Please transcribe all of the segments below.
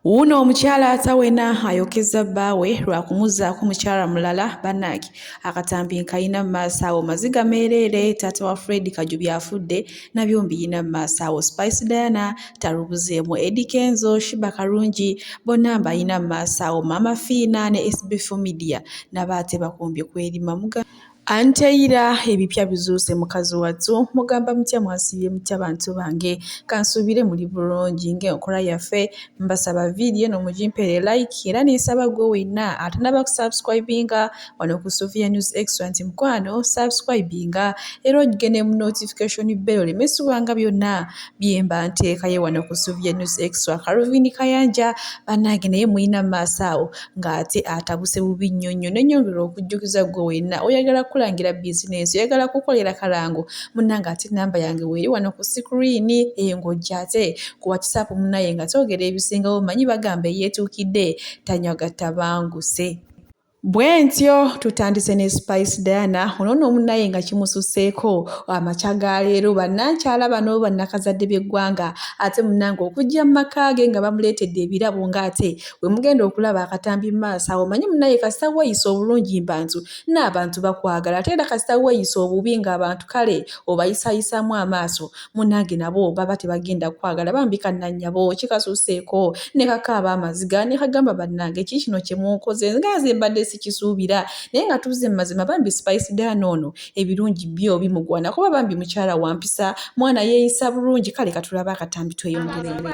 Uno omukyala atawena ayokeza bbaawe lwakumuzaako mukyala mulala bannange akatambi nkayina mu maaso awo maziga myerere taata wa Fred Kajubi afudde nabyo mbiyina mu maaso awo Spice Diana talubuzeemu Eddie Kenzo Shiba Karungi bonna mbayina mu maaso awo Maama Phina ne Sb4media nabaate bakumbye kwerima muga Anteira ebipya bizuuse mukazi wattu mugamba mutya mwasibye mutya bantu bange kansuubire muli bulungi ng'enkola yaffe mbasaba video no mugimpere like era nisaba gwe wenna atanaba kusubscribinga wano ku Sofia News Extra nti mukwano subscribinga era ogende mu notification bell olemesibwanga byonna byemba nteekayo wano ku Sofia News Extra. Calvin Kayanja bannange naye muyina mu maaso awo ng'ate atabuse bubi nnyo nnyo n'ennyongera okujjukiza gwe wenna oyagala kulangira bizinesi oyagala kukolera kalango munnange ate namba yange weeri wano ku screen ng'ojja ate ku WhatsApp munnaye nga twogera ebisingawo manyi bagamba eyeetuukidde tanyagatta banguse. Bwe ntyo tutandise ne Spice Diana ono n'omunnaye nga kimususseeko amakya ga leero bannankyala bano bannakazadde b'eggwanga ate munnange okujja mu maka ge nga bamuleetedde ebirabo ng'ate we mugenda okulaba akatambi mu maaso awo manyi munnaye kasita weeyisa obulungi mbantu n'abantu bakwagala ate era kasita weeyisa obubi ng'abantu kale obayisayisaamu amaaso munnange nabo baba tebagenda kwagala bambika nnannyabo kikasusseeko ne kakaaba amaziga ne kagamba bannange ki kino kye munkoze nga nze mbadde sikisuubira naye nga tuzze mu mazima bambi Spice Diana ono ebirungi byo bimugwana kuba bambi mukyala wampisa mwana yeeyisa bulungi kale katulaba akatambi tweyongerere.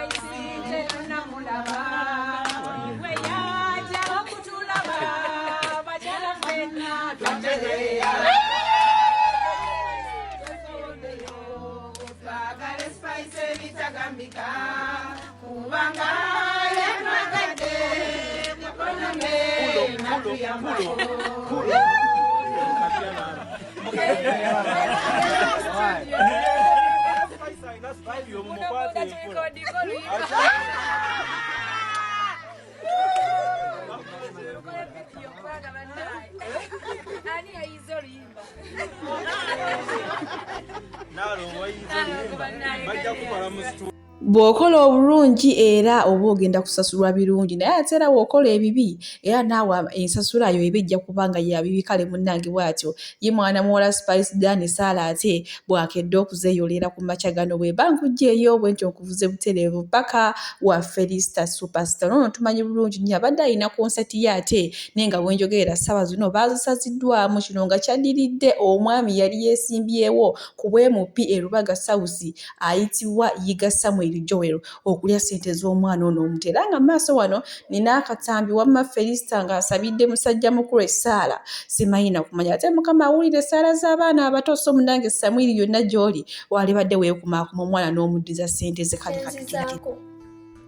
Bw'okola obulungi era oba ogenda kusasulwa birungi naye ate era bw'okola ebibi era naawe ensasulayo eba ejja kuba nga ya bibi kale munnange bw'atyo ye mwana muwala Spice Diana Saala ate bw'akedde okuzeeyolera ku makya gano bw'eba nkugjeeyo bwe ntyo nkuvuze butereevu paka wa Felista Superstar ono tumanyi bulungi nnyo abadde alina konsati ye ate naye nga bwe njogerera ssaawa zino baazisaziddwamu kino nga kyaddiridde omwami yali yeesimbyewo ku bwemupi e Lubaga South ayitibwa Yiga Samuel Joel okulya ssente z'omwana ono omuto era nga maaso wano nina akatambi wamma Felista ng'asabidde musajja mukulu essaala simanyi na kumanya ate mukama awulire essaala z'abaana abato so munnange Samwiri yonna gy'oli walibadde weekumaakuma omwana n'omuddiza ssente ze kale katuzaako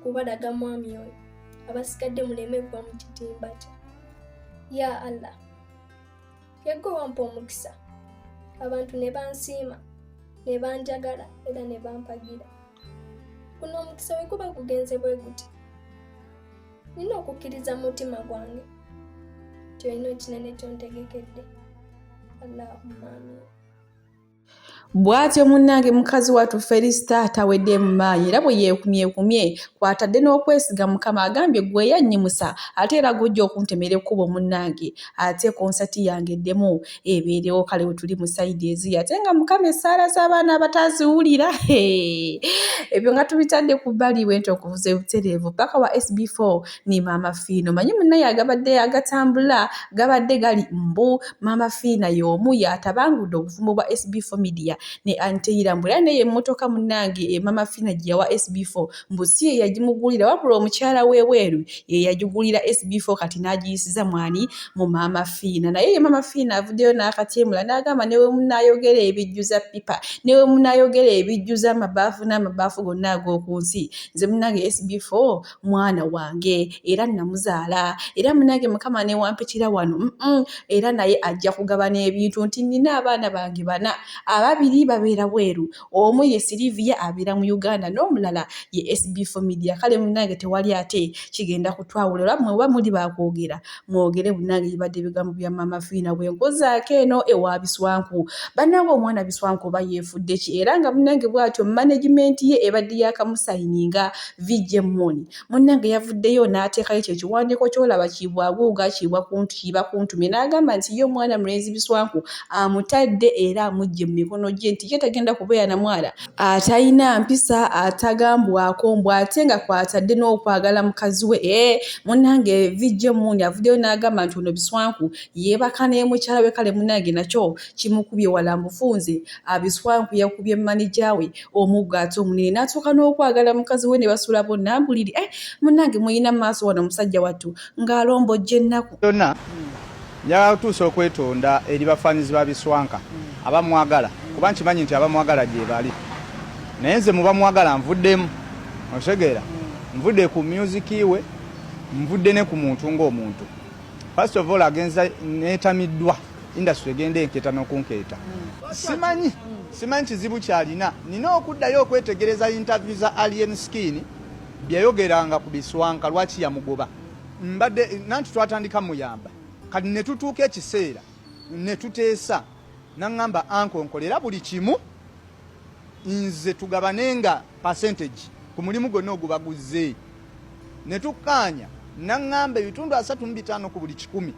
kubalaga mwami oyo abasigadde muleme kuba mu kitimba kye ya Allah yagwe wampa omukisa abantu ne bansiima ne banjagala era ne bampagira kuno omukisa we guba gugenze bwe guti nina okukkiriza mu mutima gwange kyolina ekinene kyontegekedde Allahumma amin. Bw'atyo munnange mukazi wattu Felista atawedde mu maanyi era bwe yeekumyekumye kwatadde n'okwesiga mukama agambye gwe yannyimusa ate era gujja okuntemera ekkubo munnange ate konsati yange eddemu ebeerewo kale we tuli mu sayidi eziyi ate nga mukama essaala z'abaana abataziwulira ebyo nga tubitadde ku bbali bwentyo okuvuza butereevu paka wa Sb4 ni Maama Phina manyi munnaye agabadde agatambula gabadde gali mbu Maama Phina y'omu yatabangudde obuvumu bwa Sb4media ne Anteira mbula ne emmotoka munnange Maama Phina gye yawa Sb4 mbusi ye yagimugulira wabula omukyala w'ebweru ye yagigulira Sb4 kati n'agiyisiza mwani mu Maama Phina naye ye Maama Phina avuddeyo n'akatyemula n'agamba ne we munaayogera ebijjuza pipa ne we munaayogera ebijjuza amabaafu n'amabaafu gonna ag'oku nsi nze munnange Sb4 mwana wange era namuzaala era munnange mukama ne wampitira wano era naye ajja kugaba n'ebintu nti nina abaana bange bana ababiri ababiri babeera bweru omu ye Silivia abeera mu Uganda n'omulala ye Sb4media kale munange tewali ate kigenda kutwawula oba mwe muli bakwogera mwogere munange ibadde ebigambo bya Maama Phina bwenkozaako eno ewa Biswanku bannange omwana Biswanku oba yeefudde ki era nga munange bw'atyo management ye ebadde yakamusayininga vijje moni munange yavuddeyo n'ateekayo ekyo ekiwandiiko ky'olaba kibwaguuga kiba kuntumye n'agamba nti ye omwana mulenzi Biswanku amutadde era amugye mu mikono gye nti ye tagenda kubeera na mwana atalina mpisa atagambwako mbw ate nga kwatadde n'okwagala mukazi we munange vijje moni avuddeyo n'agamba nti ono Biswanku yeebaka ne mukyala we kale munange nakyo kimukubye wala mufunze Biswanku yakubye manager we omuggo ate omunene n'atuuka n'okwagala mukazi we ne basula bonna mbuliri munange muyina maaso wano musajja wattu ng'alombojja ennaku yonna njagala kutuusa okwetonda eri bafaanizi ba Biswanka abamwagala kuba nkimanyi nti abamwagala gye bali naye nze muba mwagala nvuddemu otegeera nvudde ku music we nvudde ne ku muntu ng'omuntu first of all agenza neetamiddwa industry egenda enketa n'okunkeeta simanyi kizibu kyalina nina okuddayo okwetegereza interview za Alien Skin byayogeranga ku Biswanka lwaki yamugoba mbadde nanti twatandika muyamba kati ne tutuuka ekiseera ne tuteesa naŋŋamba anko nkolera buli kimu nze tugabanenga percentage ku mulimu gwonna ogubaguzze ne tukkaanya naŋŋamba ebitundu 35 ku buli 100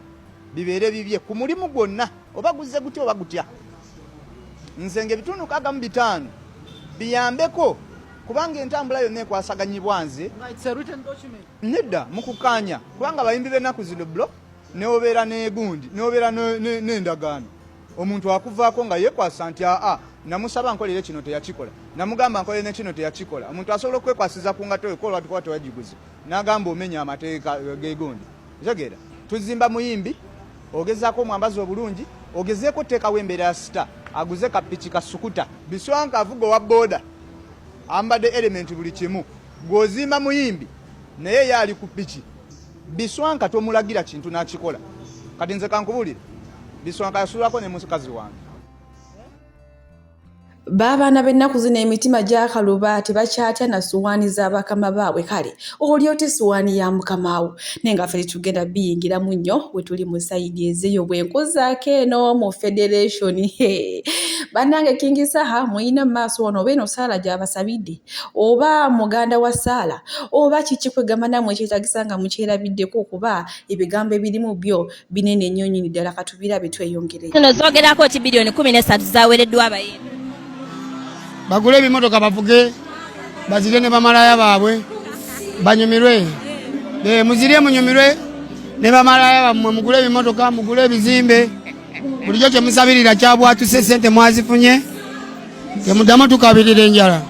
bibeere bibye ku mulimu gwonna oba guzze gutya oba gutya nze ng'ebitundu 65 biyambeko kubanga entambula yonna ekwasaganyibwa nze nedda mu kukkaanya kubanga bayimbi b'ennaku zino blo neobeera n'egundi neobeera n'endagaano omuntu akuvaako nga yeekwasa nti namusaba nkolere kino teyakikola namugamba nkolere ne kino teyakikola omuntu asobola okwekwasiza ku ngato ekola watikuba tewagiguze n'agamba omenya amateeka g'egundi tegeera tuzimba muyimbi ogezaako omwambazi obulungi ogezeeko teekawo embeera ya sita aguze kapiki kasukuta Biswanka avuga owa booda ambadde element buli kimu gw'ozimba muyimbi naye yaali ku piki Biswanka tomulagira kintu n'akikola kati nze kankubulire Biswanka yasulako ne mukazi wange Babaana b'ennaku zino emitima gyakaluba tebakyatya na suwaani z'abakama baabwe kale oli oti suwaani ya mukamaawo naye nga ffe tugenda biyingiramu nnyo bwe tuli mu sayidi ezeeyo bwenkozaako eno mu federation bannange King Saha muyina mu maaso wano oba eno Saala gy'abasabidde oba muganda wa Saala oba kiki kwegamba nammwe ekyetagisa nga mukyerabiddeko okuba ebigambo ebirimu byo binene nnyo nnyini ddala katubirabe tweyongere zino zoogerako ti bilioni 13 zaweereddwa abayimbi bagule ebimotoka bavuge bazire ne bamalaya baabwe banyumirwe muzirye munyumirwe ne bamalaya bammwe mugule ebimotoka mugule ebizimbe bulijjo kyemusabirira kyabwatuse sente mwazifunye temuddamu tukabirira enjala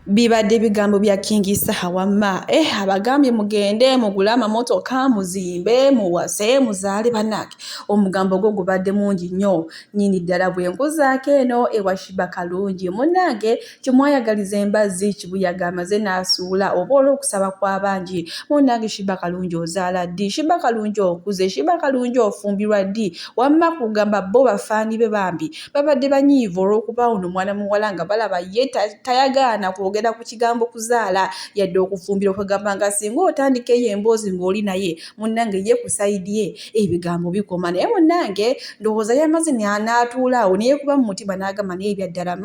bibadde ebigambo bya King Saha wamma abagambye mugende mugule amamotoka muzimbe muwase muzaale bannange omugambo gwo gubadde mungi nnyo nnyini ddala bwenkozaako eno ewa Shiba Kalungi munnange kimwayagaliza embazzi kibuyaga amaze n'asuula oba olw'okusaba kw'abangi munnange Shiba Kalungi ozaala ddi Shiba Kalungi okuze Shiba Kalungi ofumbirwa ddi wamma kugamba bo bafaani be bambi babadde banyiivu olw'okuba ono mwana muwala nga balaba ye tayagaana kwogera ku kigambo kuzaala yadde okufumbira okugamba nga singa otandikeyo emboozi ng'oli naye munnange ye ku sayidi ye ebigambo bikoma naye munnange ndowooza yamaze n'atuula awo naye kuba mu mutima n'agamba naye ebyaddala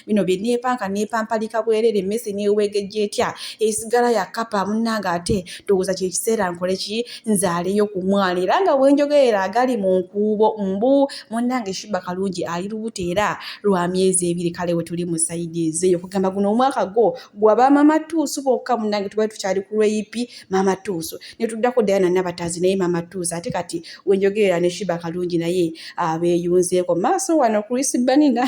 bino bye neepanka neepampalika bwerere emmese neewegejja etya esigala ya kapa munnange ate ndowooza kye kiseera nkole ki nzaaleyo ku mwana era nga bwenjogerera agali mu nkuubo mbu munnange Shiba Kalungi ali lubuto era lwa myezi 2 kale we tuli mu sayidi ezeeyo kugamba guno omwaka gwaba Maama Tuusu bokka munnange tuba tukyali ku lweyipi Maama Tuusu ne tuddako Diana Nabatazi naye Maama Tuusu ate kati wenjogerera ne Shiba Kalungi naye abeeyunzeeko maaso wano Chris Baninga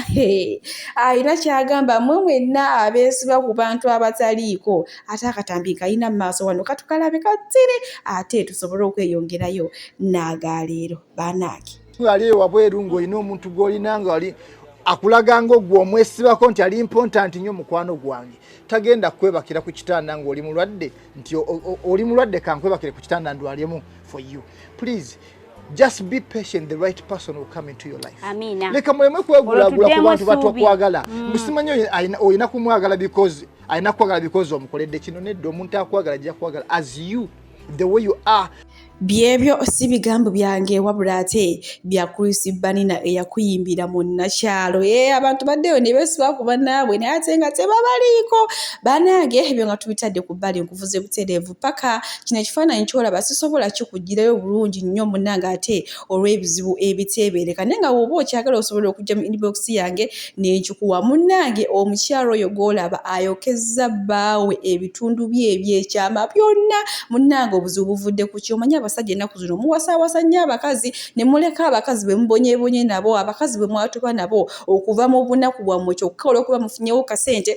ayina kyagamba mwe mwenna abeesiba ku bantu abataliiko ate akatambi kayina maaso wano katukalabe katsire ate tusobole okweyongerayo naagaleero banaaki ali wabweru ng'olina omuntu gw'olina nga ali akulaga ng'ogwo omwesibako nti ali important nnyo mukwano gwange tagenda kwebakira ku kitanda ng'oli mulwadde nti oli mulwadde kankwebakire ku kitanda ndwalyemu for you please Just be patient, the right person will come into your life. Amina. Leka muleme kwegulagula ku bantu batwakwagala. Musimanyi oyina kumwagala because ayina kwagala because omukoledde kino nedde omuntu akwagala ajja kwagala as you, the way you are. Byebyo si bigambo byange wabula ate bya Chris Banina eyakuyimbira mu nakyalo. Abantu baddeyo ne beesiba ku bannaabwe naye ate nga tebabaliiko. Bannange ebyo nga tubitadde ku bbali nkuvuze butereevu paka kino ekifaananyi kyolaba sisobola kikugirayo bulungi nnyo munnange ate olw'ebizibu ebiteebereka. Naye nga bw'oba okyagala osobola okujja mu inbox yange n'enkikuwa. Munnange omukyalo oyo gw'olaba ayokezza bbaawe ebitundu bye ebyekyama byonna. Munnange obuzibu buvudde ku ki? Omanyi abasajja ennaku zino muwasaawasa nnyo abakazi ne muleka abakazi be mubonyeebonye nabo, abakazi be mwatuba nabo okuva mu bunaku bwammwe kyokka olw'okuba mufunyewo kasente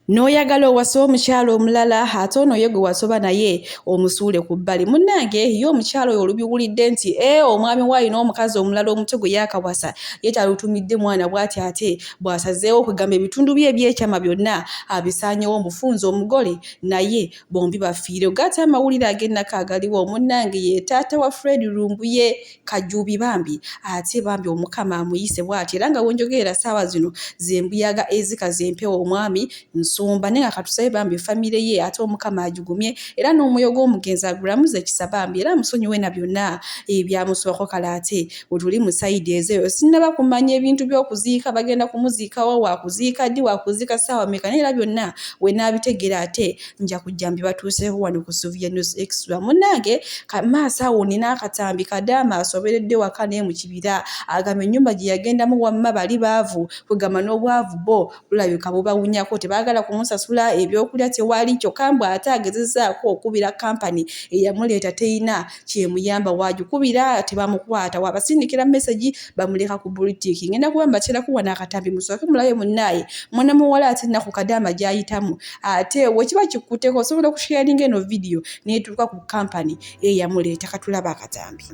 n'oyagala owasa omukyalo omulala ate ono ye gwe wasoba naye omusuule ku bbali. Munnange ye omukyalo oyo olubiwulidde nti omwami waayi n'omukazi omulala omuto gwe yaakawasa ye talutumidde mwana bw'ati ate bw'asazeewo okugamba ebitundu bye ebyekyama byonna abisaanyewo mufunze omugole naye bombi bafiire. Ogaate amawulire ag'ennaka agaliwo. Munnange ye taata wa Fred Lumbuye Kajubi bambi ate bambi omukama amuyise bw'ati era nga wenjogerera ssaawa zino zembuyaga ezikaze empewo omwami nsumba naye akatusabe bambi famire ye ate omukama agigumye era n'omwoyo gw'omugenzi agulamuze ekisa bambi era amusonyiwe na byonna ebyamusibako kale ate bwe mu sayidi ezeeyo sinnaba kumanya ebintu by'okuziika bagenda kumuziikawo waakuziika ddi waakuziika ssaawa meka naye era byonna we naabitegeera ate nja kujja mbibatuuseeko wano ku Sylvia News Extra. Munnange maaso awo nina akatambi kadaama asoberedde waka naye mu kibira agamba ennyumba gye yagendamu wamma bali baavu kwegamba n'obwavu bo bulabika bubawunyako tebaagala kumusasula ebyokulya tewali kyokka mbw ate agezezzaako okubira kampani eyamuleeta teyina kyemuyamba waagikubira tebamukwata wabasindikira message bamuleka ku bulitiki. Ngenda kuba mbateerako wano akatambi musooke mulabe munnaaye mwana muwala ate nnaku kadaama gy'ayitamu ate wekiba kikutteko osobola okusharinga eno vidiyo neetuuka ku kampani eyamuleeta. Katulaba akatambi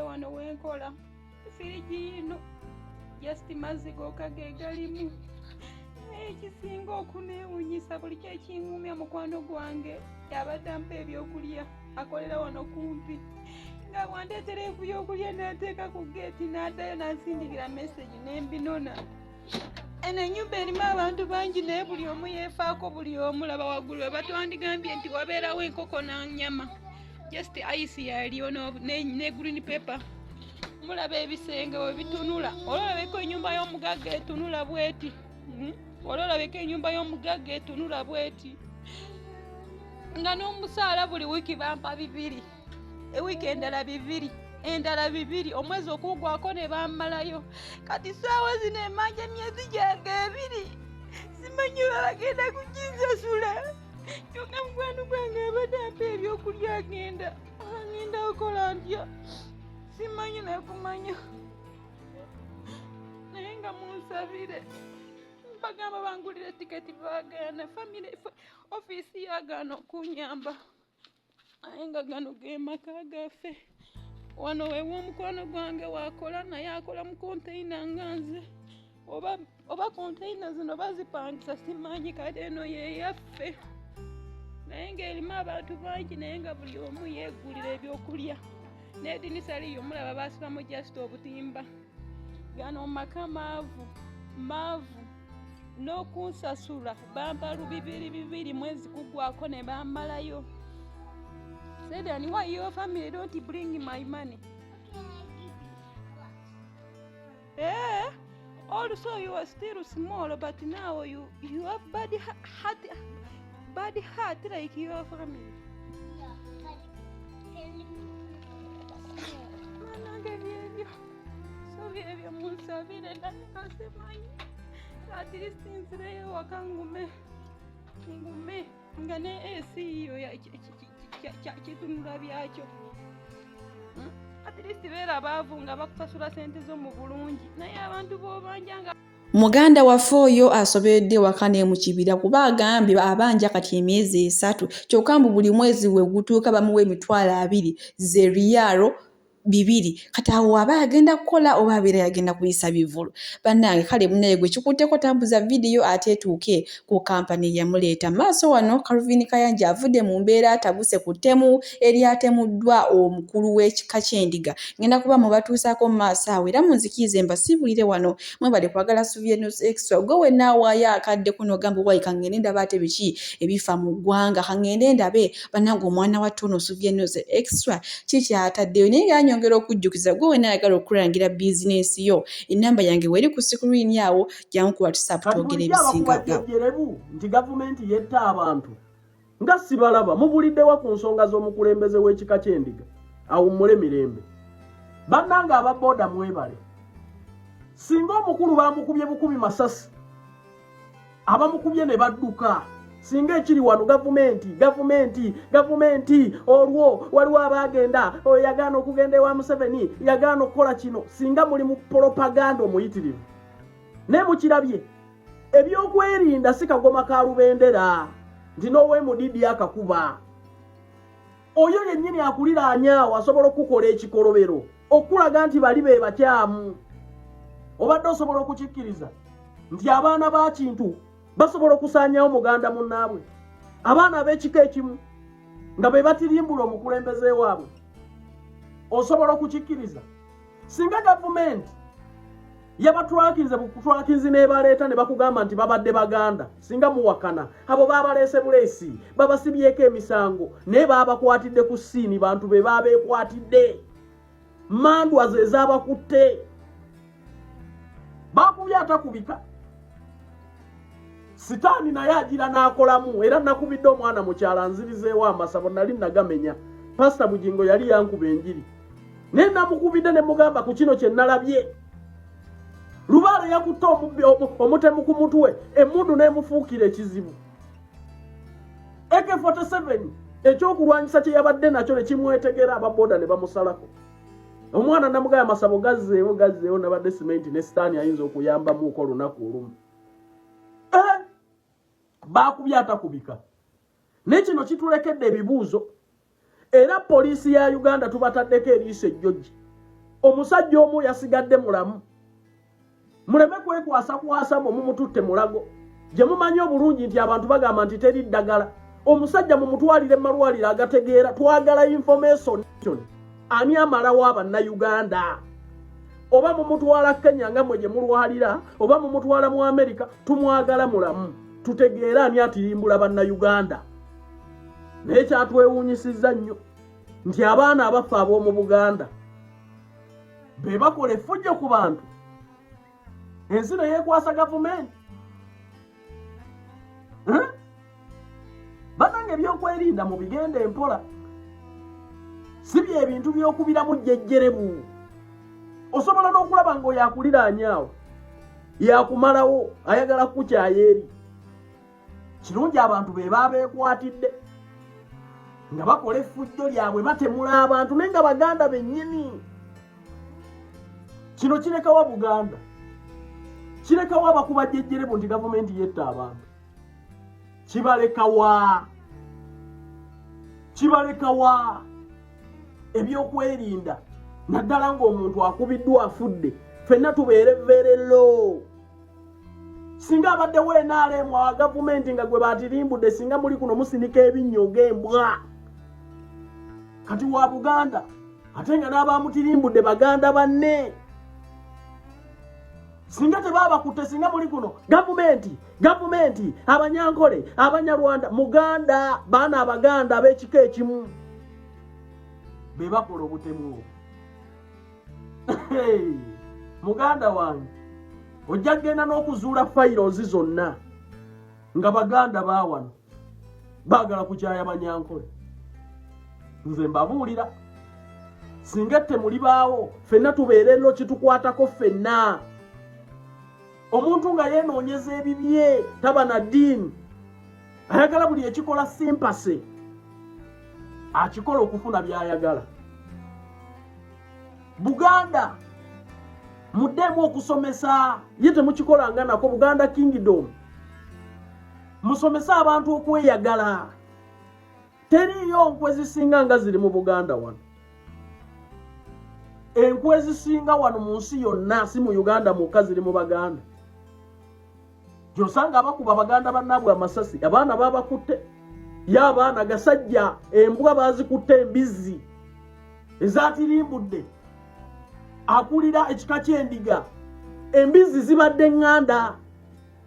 wano wenkola firigi ino just maziga okagegalimu ekisinga okuneewunyisa buli kyekingumya mukwano gwange yabadde ampa ebyokulya akolera wano kumpi nga bwandeetera ebyokulya n'ateeka ku geeti n'addayo n'ansindikira message n'embinona. Eno ennyumba erimu abantu bangi naye buli omu yeefaako buli omu laba waggulu we batwandigambye nti wabeerawo enkoko n'anyama just ice yaliyo ne green paper. Mulaba ebisenge we bitunula olwolabeko ennyumba y'omugagga etunula bweti olwolabeko ennyumba y'omugagga etunula bweti nga n'omusaala buli wiiki bampa 2 ewiiki endala 2 omwezi okugwako ne bammalayo kati ssaawa zino emanja emyezi gyange 2 simanyi babagenda kukinsasula kyokka mukwano gwange abadde ampa ebyokulya agenda okola ntya simanyi nakumanya naye nga munsabire bagamba bangulire tiketi baagaana famire ofiisi yagaana okunyamba naye nga gano ge maka gaffe wano wewa omukwano gwange wakola naye akola mu konteyina nga nze oba konteyina zino bazipangisa simanyi kati eno yeyaffe naye ng'erimu abantu bangi naye nga buli omu yeegulira ebyokulya n'edinisa liyo mulaba baasibamu just obutimba gano maka maavu n'okunsasula bampa 2 mwezi kugwako ne bammalayo. Said, and why your family don't bring my money? Yeah. Also, you are still small, but now you have bad heart like your family. So at least today wakangume ngane esiyo ya kitunula byakyo at least beera baavunga bakusasula sente zo mu bulungi naye abantu b'obanjanga. Muganda waffe oyo asoberedde waka ne mu kibira kuba agambye abanja kati emyezi 3 kyokka mbu buli mwezi we gutuuka bamuwa emitwalo 2 ze riyalo bibiri kati awo aba agenda kukola oba abeera yagenda kuyisa bivulu. Bannange kale munaye gwe kikutteko tambuza vidiyo ate etuuke ku kampani yamuleeta. Maaso wano Calvin Kayanja avudde mu mbeera atabuse ku ttemu eryatemuddwa omukulu w'ekika ky'endiga. Ngenda kuba mubatuusaako mu maaso awo era munzikiize mbasiibulire wano mwebale kwagala Sb4 News Extra. Gwe wenna awaayo akadde kuno ogamba wayi kangende ndabe ate biki ebifa mu ggwanga, kangende ndabe bannange omwana wa Tono Sb4 News Extra kiki ataddeyo. Naye ng'anyongera okujjukiza gwe wenna ayagala okulangira bizinensi yo, ennamba yange weri ku sikuriini awo jangu ku WhatsApp twogere ebisinga nti gavumenti yetta abantu nga sibalaba mubuliddewa ku nsonga z'omukulembeze w'ekika ky'endiga awummule mirembe. Bannange ababooda mwebale, singa omukulu bamukubye bukubi masasi abamukubye ne badduka, singa ekiri wano gavumenti olwo waliwo abagenda yagaana okugenda ewa Museveni yagaana okukola kino, singa muli mu propaganda omuyitirivu ne mukirabye ebyokwerinda si kagoma ka lubendera nti nowe mudidi akakuba oyo yennyini akuliraanyaawo asobola okukola ekikolobero okulaga nti bali be bakyamu. Obadde osobola okukikkiriza nti abaana ba kintu basobola okusaanyawo muganda munnaabwe, abaana ab'ekika ekimu nga be batirimbula omukulembeze waabwe? Osobola okukikkiriza? Singa gavumenti yabatwakinze bukutwakinzi n'ebaleeta ne bakugamba nti babadde baganda, singa muwakana abo babaleese buleesi babasibyeko emisango naye babakwatidde ku ssiini, bantu be babeekwatidde, mandwa ze zaabakutte, bakubye atakubika. Sitaani naye agira n'akolamu, era nakubidde omwana mukyala nzirizeewo amasabo nali nagamenya. Pastor Bujingo yali yankuba enjiri naye namukubidde ne mugamba ku kino kye nalabye. Lubaale yakutta omutemu ku mutwe, emmundu n'emufuukira ekizibu. AK-47 ekyokulwanyisa kye yabadde nakyo ne kimwetegera, ababooda ne bamusalako. Omwana namugaya amasabo gazzeewo nabadde simenti ne sitaani ayinza okuyambamuuko olunaku olumu. Bakubye atakubika. Ne kino kitulekedde ebibuuzo. Era poliisi ya Uganda tubataddeko eriiso ejjoji. Omusajja omu yasigadde mulamu. Muleme kwekwasa mumututte mulago. Gye mumanyi obulungi nti abantu bagamba nti teri ddagala. Omusajja mumutwalire malwaliro agategeera, twagala information. Ani amalawo Abannayuganda? Oba mumutwala Kenya nga mwe gye mulwalira, oba mumutwala mu Amerika, tumwagala mulamu. Tutegeera ani atirimbula Bannayuganda. Naye kyatwewuunyisizza nnyo nti abaana abafa ab'omu Buganda be bakola effujjo ku bantu. Ensi ne yeekwasa gavumenti. Bannange ebyokwerinda mu bigenda empola, si bye ebintu by'okubiramu jjejjerebu. Osobola n'okulaba ng'oyo akuliraanyaawo yakumalawo ayagala kukukyaya eri. Kirungi abantu be babeekwatidde nga bakola effujjo lyabwe batemula abantu naye nga Baganda bennyini. Kino kirekawa Buganda, kirekawa abakuba jjejjerebu nti gavumenti yetta abantu. Kibalekawa ebyokwerinda naddala ng'omuntu akubiddwa afudde, ffenna tubeere verello. Singa abadde weenaalemu wa gavumenti nga gwe batirimbudde, singa muli kuno musinika ebinnyoga embwa. Kati wa Buganda ate nga n'abamutirimbudde Baganda banne. Singa tebabakutte, singa muli kuno gavumenti, Abanyankole, Abanyarwanda, Muganda, baana Abaganda ab'ekika ekimu be bakola obutemu. Muganda wange ojja kgenda n'okuzuula fayirozi zonna nga Baganda baawano baagala kukyaya Banyankole. Nze mbabuulira, singa temuli baawo ffenna tubeere llo kitukwatako ffenna. Omuntu nga yeenoonyeza ebibye taba na ddiini, ayagala buli ekikola simpase, akikola okufuna by'ayagala. Buganda muddemu okusomesa, ye temukikolanga nako. Buganda Kingdom musomesa abantu okweyagala. Teriyo nkwe zisinga nga ziri mu Buganda wano. enkwe ezisinga wano mu nsi yonna si mu Uganda mwokka ziri mu Baganda. Gy'osanga abakuba Baganda bannaabwe amasasi abaana babakutte, ye abaana gasajja embwa bazikutte embizzi ezatirimbudde akulira ekika ky'endiga. Embizzi zibadde ŋŋanda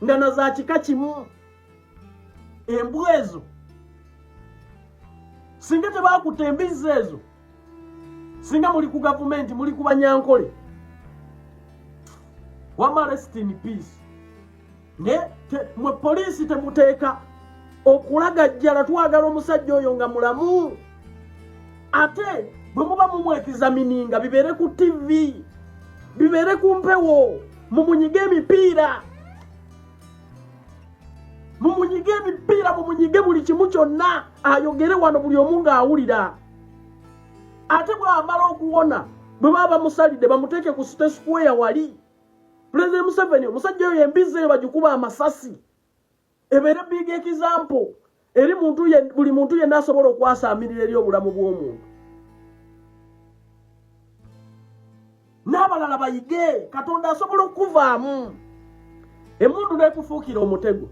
nga na za kika kimu. Embwa ezo singa tebakutte embizzi ezo, singa muli ku gavumenti, muli ku Banyankole, wama rest in peace. Ne mwe poliisi temuteeka okulagajjala twagala omusajja oyo nga mulamu. Ate bwe muba mumwekizamininga bibeere ku TV, bibeere ku mpewo, mumunyige emipiira, mumunyige emipiira, mumunyige buli kimu kyonna, ayogere wano buli omu ng'awulira. Ate bw'amala okuwona bwe baba bamusalidde bamuteeke ku State Square wali. President Museveni omusajja oyo embizzi eyo bagikuba amasasi. Ebeere big example eri buli muntu yenna asobola okwasaamirira eri obulamu bw'omuntu. N'abalala bayige, Katonda asobola okuvaamu. Emmundu n'ekufuukira omutego.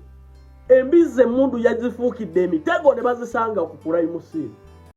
Embizzi emmundu yazifuukidde emitego ne bazisanga ku Prime Seal.